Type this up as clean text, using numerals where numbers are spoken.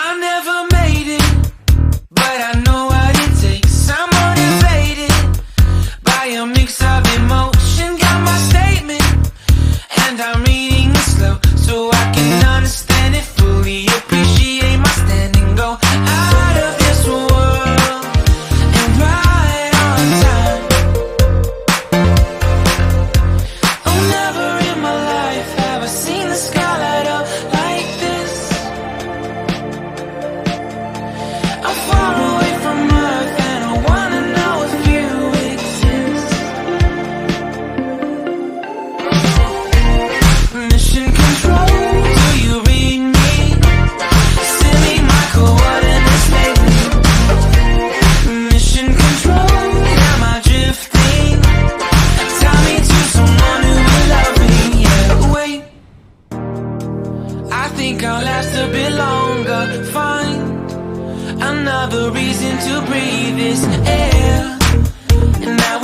I never made it, but I know what it takes. I'm motivated by a mix of emotion. Got my statement, and I'm reading it slow so I can understand it fully. Appreciate my standing, go out of this world and right on time. Oh, never in my life have I seen the sky light up like this. I'm far away from Earth and I wanna know if you exist. Mission control, do you read me? Send me my coordinates lately. Mission control, am I drifting? Tie me to someone who will love me. Yeah, wait, I think I'll last a bit longer. Find another reason to breathe this air, and now